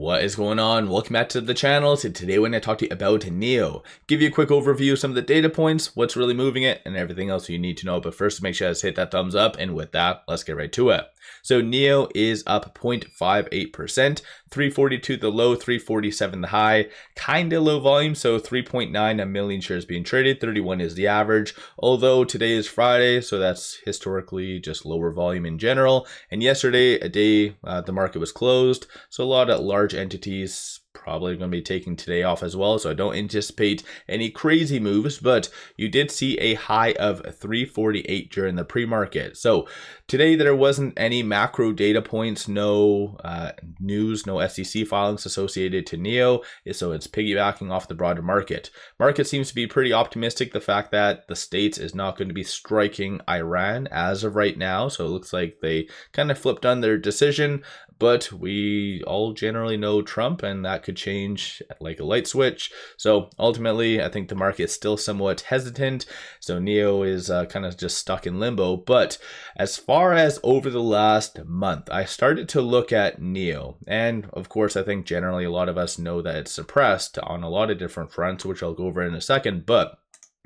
What is going on? Welcome back to the channel. So today we're going to talk to you about NIO. Give you a quick overview of some of the data points, what's really moving it, and everything else you need to know. But first, make sure to hit that thumbs up. And with that, let's get right to it. So NIO is up 0.58%, 342 the low, 347 the high, kind of low volume. So 3.9 million shares being traded, 31 is the average. Although today is Friday, so that's historically just lower volume in general. And yesterday, a day the market was closed. So a lot of large entities probably going to be taking today off as well, so I don't anticipate any crazy moves, but you did see a high of 348 during the pre-market. So today there wasn't any macro data points, no news, no SEC filings associated to NIO, so it's piggybacking off the broader market. Market seems to be pretty optimistic, the fact that the States is not going to be striking Iran as of right now, so it looks like they kind of flipped on their decision. But we all generally know Trump, and that could change like a light switch. So ultimately, I think the market is still somewhat hesitant. So NIO is kind of just stuck in limbo. But as far as over the last month, I started to look at NIO. And of course, I think generally a lot of us know that it's suppressed on a lot of different fronts, which I'll go over in a second. But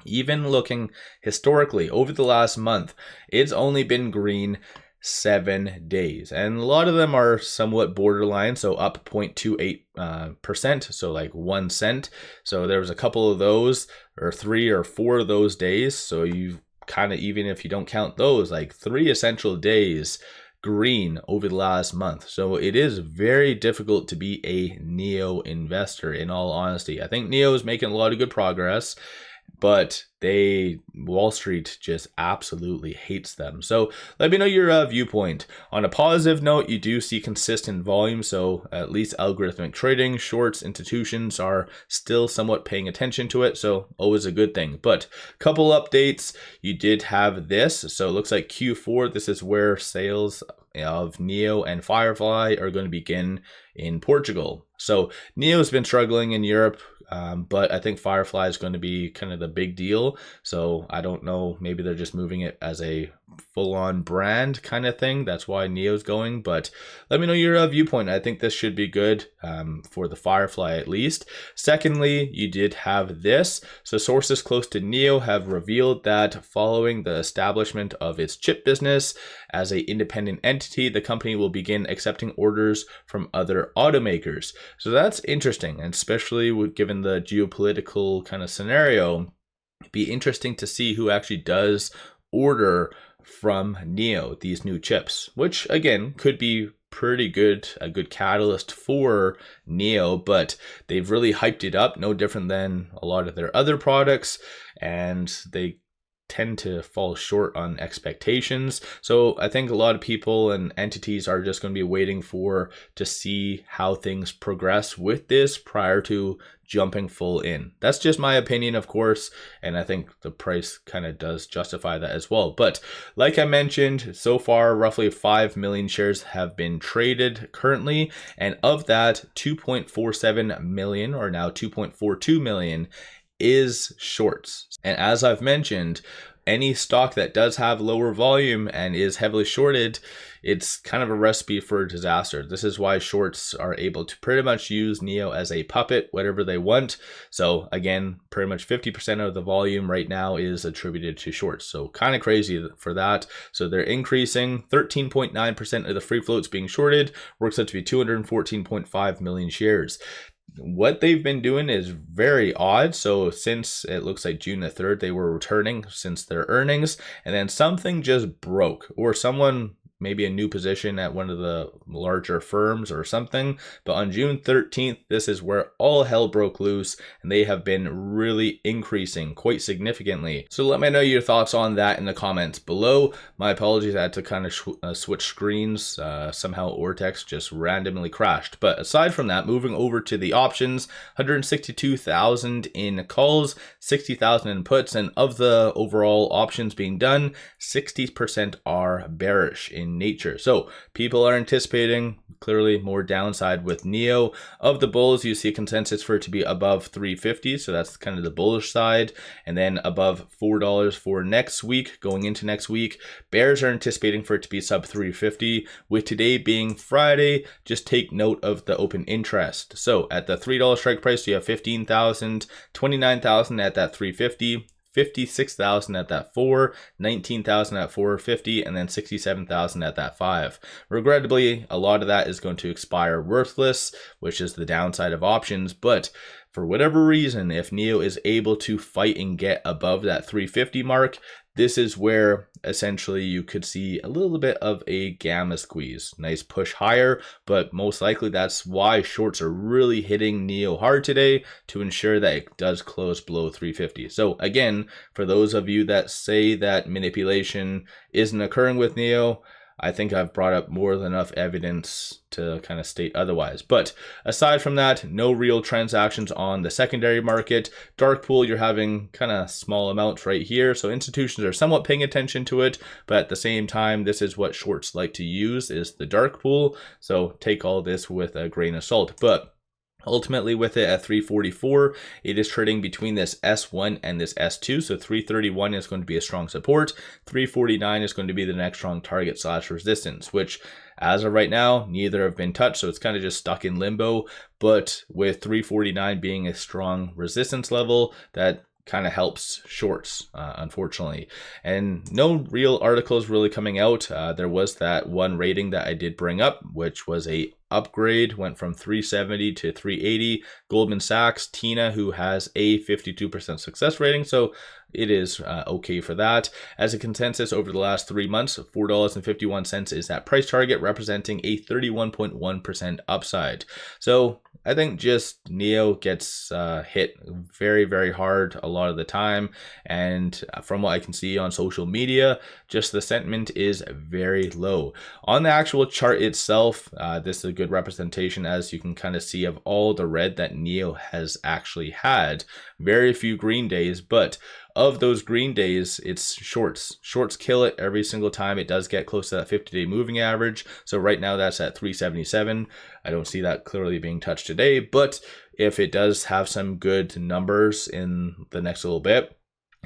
even looking historically over the last month, it's only been green 7 days, and a lot of them are somewhat borderline, so up 0.28%, so like 1 cent. So there was a couple of those, or 3 or 4 of those days, so you kind of, even if you don't count those, like 3 essential days green over the last month. So it is very difficult to be a NIO investor, in all honesty. I think NIO is making a lot of good progress, but Wall Street just absolutely hates them. So let me know your viewpoint. On a positive note, you do see consistent volume, so at least algorithmic trading, shorts, institutions are still somewhat paying attention to it, so always a good thing. But couple updates, you did have this, so it looks like Q4, this is where sales of NIO and Firefly are going to begin in Portugal. So NIO has been struggling in Europe, but I think Firefly is going to be kind of the big deal. So I don't know, maybe they're just moving it as a full-on brand kind of thing. That's why NIO's going, but let me know your viewpoint. I think this should be good for the Firefly at least. Secondly, you did have this. So sources close to NIO have revealed that following the establishment of its chip business as an independent entity, the company will begin accepting orders from other automakers. So that's interesting, and especially given the geopolitical kind of scenario, it'd be interesting to see who actually does order from NIO these new chips, which again could be pretty good, a good catalyst for NIO, but they've really hyped it up, no different than a lot of their other products, and they tend to fall short on expectations. So I think a lot of people and entities are just going to be waiting to see how things progress with this prior to jumping full in. That's just my opinion, of course, and I think the price kind of does justify that as well. But like I mentioned, so far roughly 5 million shares have been traded currently, and of that 2.47 million, or now 2.42 million, is shorts. And as I've mentioned, any stock that does have lower volume and is heavily shorted, it's kind of a recipe for disaster. This is why shorts are able to pretty much use NIO as a puppet, whatever they want. So again, pretty much 50% of the volume right now is attributed to shorts. So kind of crazy for that. So they're increasing. 13.9% of the free floats being shorted, works out to be 214.5 million shares. What they've been doing is very odd. So since it looks like June the 3rd, they were returning since their earnings, and then something just broke, or someone, maybe a new position at one of the larger firms or something. But on June 13th, this is where all hell broke loose, and they have been really increasing quite significantly. So let me know your thoughts on that in the comments below. My apologies, I had to kind of switch screens. Somehow Ortex just randomly crashed. But aside from that, moving over to the options, 162,000 in calls, 60,000 in puts, and of the overall options being done, 60% are bearish in in nature. So people are anticipating clearly more downside with NIO. Of the bulls, you see a consensus for it to be above 350. So that's kind of the bullish side. And then above $4 for next week, going into next week. Bears are anticipating for it to be sub 350. With today being Friday, just take note of the open interest. So at the $3 strike price, you have 15,000, 29,000 at that 350. 56,000 at that 4, 19,000 at 450, and then 67,000 at that 5. Regrettably, a lot of that is going to expire worthless, which is the downside of options. But for whatever reason, if NIO is able to fight and get above that 350 mark, this is where essentially you could see a little bit of a gamma squeeze. Nice push higher, but most likely that's why shorts are really hitting NIO hard today to ensure that it does close below 350. So again, for those of you that say that manipulation isn't occurring with NIO, I think I've brought up more than enough evidence to kind of state otherwise. But aside from that, no real transactions on the secondary market. Dark pool, you're having kind of small amounts right here. So institutions are somewhat paying attention to it, but at the same time, this is what shorts like to use, is the dark pool. So take all this with a grain of salt. But ultimately, with it at 344, it is trading between this S1 and this S2. So 331 is going to be a strong support. 349 is going to be the next strong target / resistance, which as of right now, neither have been touched. So it's kind of just stuck in limbo. But with 349 being a strong resistance level, that kind of helps shorts, unfortunately. And no real articles really coming out. There was that one rating that I did bring up, which was a upgrade, went from 370 to 380. Goldman Sachs, Tina, who has a 52% success rating. So it is okay for that. As a consensus over the last 3 months, $4.51 is that price target, representing a 31.1% upside. So I think just NIO gets hit very, very hard a lot of the time. And from what I can see on social media, just the sentiment is very low. On the actual chart itself, this is a good representation, as you can kind of see, of all the red that NIO has actually had. Very few green days, but of those green days, it's shorts. Shorts kill it every single time. It does get close to that 50-day moving average. So right now that's at 377. I don't see that clearly being touched today, but if it does have some good numbers in the next little bit,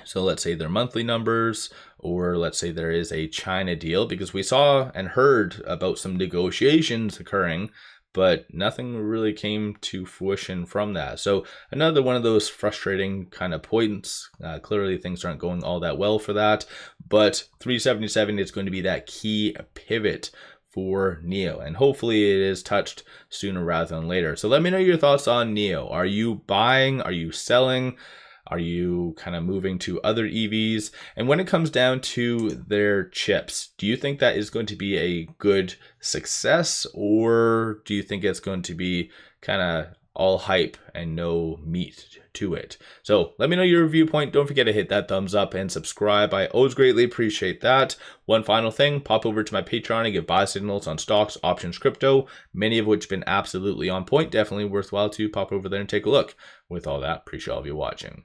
so let's say their monthly numbers, or let's say there is a China deal, because we saw and heard about some negotiations occurring, but nothing really came to fruition from that. So another one of those frustrating kind of points. Clearly things aren't going all that well for that, but 377 is going to be that key pivot for NIO, and hopefully it is touched sooner rather than later. So let me know your thoughts on NIO. Are you buying? Are you selling? Are you kind of moving to other EVs? And when it comes down to their chips, do you think that is going to be a good success, or do you think it's going to be kind of all hype and no meat to it? So let me know your viewpoint. Don't forget to hit that thumbs up and subscribe. I always greatly appreciate that. One final thing, pop over to my Patreon and get buy signals on stocks, options, crypto, many of which have been absolutely on point. Definitely worthwhile to pop over there and take a look. With all that, appreciate all of you watching.